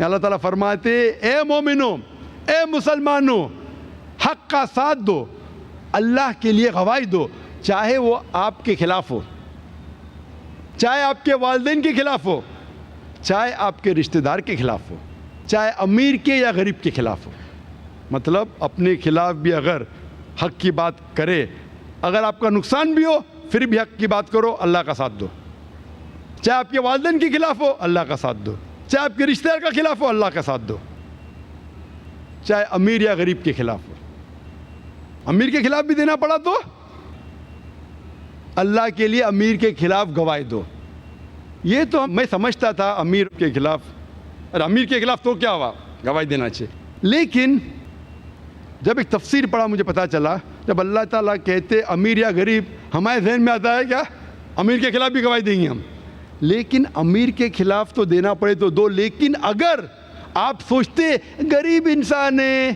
اللہ تعالیٰ فرماتے اے مومنو، اے مسلمانوں، حق کا ساتھ دو، اللہ کے لیے گواہی دو، چاہے وہ آپ کے خلاف ہو، چاہے آپ کے والدین کے خلاف ہو، چاہے آپ کے رشتہ دار کے خلاف ہو، چاہے امیر کے یا غریب کے خلاف ہو۔ مطلب اپنے خلاف بھی اگر حق کی بات کرے، اگر آپ کا نقصان بھی ہو پھر بھی حق کی بات کرو، اللہ کا ساتھ دو۔ چاہے آپ کے والدین کے خلاف ہو، اللہ کا ساتھ دو۔ چاہے آپ کے رشتہ دار کا خلاف ہو، اللہ کا ساتھ دو۔ چاہے امیر یا غریب کے خلاف ہو، امیر کے خلاف بھی دینا پڑا تو اللہ کے لیے امیر کے خلاف گواہی دو۔ یہ تو میں سمجھتا تھا امیر کے خلاف، اور امیر کے خلاف تو کیا ہوا، گواہی دینا چاہیے۔ لیکن جب ایک تفسیر پڑھا مجھے پتا چلا، جب اللہ تعالیٰ کہتے امیر یا غریب، ہمارے ذہن میں آتا ہے کیا امیر کے خلاف بھی گواہی دیں گے ہم، لیکن امیر کے خلاف تو دینا پڑے تو دو، لیکن اگر آپ سوچتے غریب انسان ہے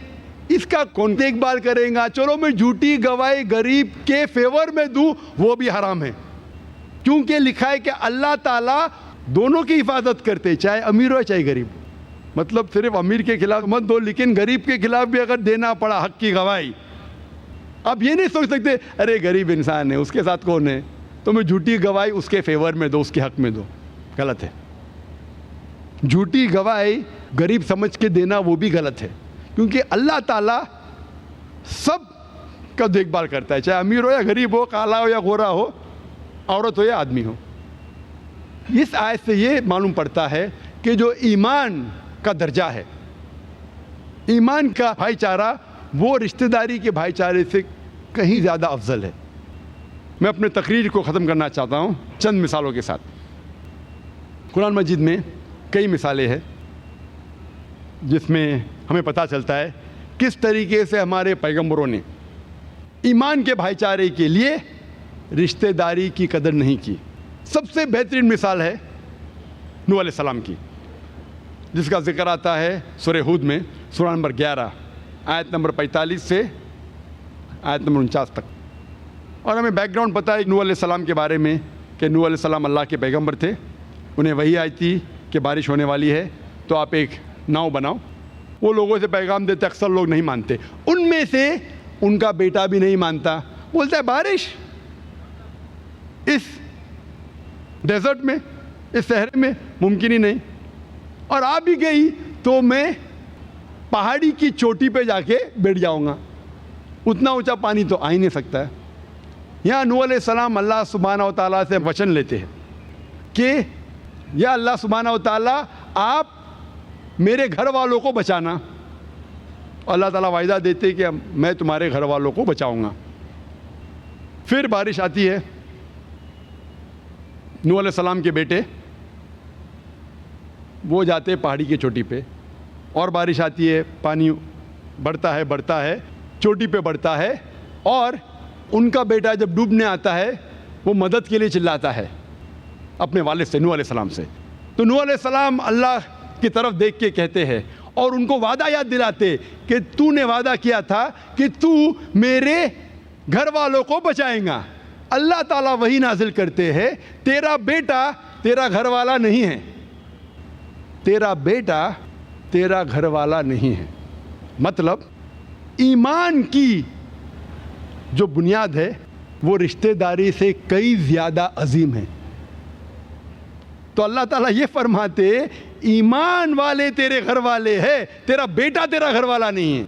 اس کا کون دیکھ بھال کرے گا، چلو میں جھوٹی گواہی غریب کے فیور میں دوں، وہ بھی حرام ہے، کیونکہ لکھا ہے کہ اللہ تعالیٰ دونوں کی حفاظت کرتے، چاہے امیر ہو چاہے غریب۔ مطلب صرف امیر کے خلاف مت دو، لیکن غریب کے خلاف بھی اگر دینا پڑا حق کی گواہی، اب یہ نہیں سوچ سکتے ارے غریب انسان ہے اس کے ساتھ کون ہے تو میں جھوٹی گواہی اس کے فیور میں دو، اس کے حق میں دو، غلط ہے۔ جھوٹی گواہی غریب سمجھ کے دینا وہ بھی غلط ہے، کیونکہ اللہ تعالیٰ سب کا دیکھ بھال کرتا ہے، چاہے امیر ہو یا غریب ہو، کالا ہو یا گورا ہو، عورت ہو یا آدمی ہو۔ اس آیت سے یہ معلوم پڑتا ہے کہ جو ایمان کا درجہ ہے، ایمان کا بھائی چارہ، وہ رشتہ داری کے بھائی چارے سے کہیں زیادہ افضل ہے۔ میں اپنے تقریر کو ختم کرنا چاہتا ہوں چند مثالوں کے ساتھ۔ قرآن مجید میں کئی مثالیں ہیں جس میں ہمیں پتہ چلتا ہے کس طریقے سے ہمارے پیغمبروں نے ایمان کے بھائی چارے کے لیے رشتہ داری کی قدر نہیں کی۔ سب سے بہترین مثال ہے نوح علیہ السلام کی، جس کا ذکر آتا ہے سورہ ہود میں، سورہ نمبر 11 آیت نمبر 45 سے آیت نمبر 49 تک۔ اور ہمیں بیک گراؤنڈ پتہ ہے نوح علیہ السلام کے بارے میں کہ نوح علیہ السلام اللہ کے پیغمبر تھے، انہیں وحی آئی تھی کہ بارش ہونے والی ہے تو آپ ایک ناؤ بناؤ۔ وہ لوگوں سے پیغام دیتے، اکثر لوگ نہیں مانتے، ان میں سے ان کا بیٹا بھی نہیں مانتا، بولتا ہے بارش اس ڈیزرٹ میں، اس صحرے میں ممکن ہی نہیں، اور آ بھی گئی تو میں پہاڑی کی چوٹی پہ جا کے بیٹھ جاؤں گا، اتنا اونچا پانی تو آ ہی نہیں سکتا ہے۔ یہاں نوح علیہ السلام اللہ سبحانہ و تعالیٰ سے وچن لیتے ہیں کہ یا اللہ سبحانہ و تعالیٰ آپ میرے گھر والوں کو بچانا، اللہ تعالیٰ وعدہ دیتے کہ میں تمہارے گھر والوں کو بچاؤں گا۔ پھر بارش آتی ہے، نوح علیہ السلام کے بیٹے وہ جاتے پہاڑی کی چوٹی پہ، اور بارش آتی ہے، پانی بڑھتا ہے چوٹی پہ بڑھتا ہے، اور ان کا بیٹا جب ڈوبنے آتا ہے وہ مدد کے لیے چلاتا ہے اپنے والد سے، نوح علیہ السلام سے۔ تو نوح علیہ السلام اللہ کی طرف دیکھ کے کہتے ہیں اور ان کو وعدہ یاد دلاتے کہ تو نے وعدہ کیا تھا کہ تو میرے گھر والوں کو بچائیں گا۔ اللہ تعالیٰ وہی نازل کرتے ہیں تیرا بیٹا تیرا گھر والا نہیں ہے، تیرا بیٹا تیرا گھر والا نہیں ہے۔ مطلب ایمان کی جو بنیاد ہے وہ رشتہ داری سے کئی زیادہ عظیم ہے۔ تو اللہ تعالیٰ یہ فرماتے ایمان والے تیرے گھر والے ہیں، تیرا بیٹا تیرا گھر والا نہیں ہے۔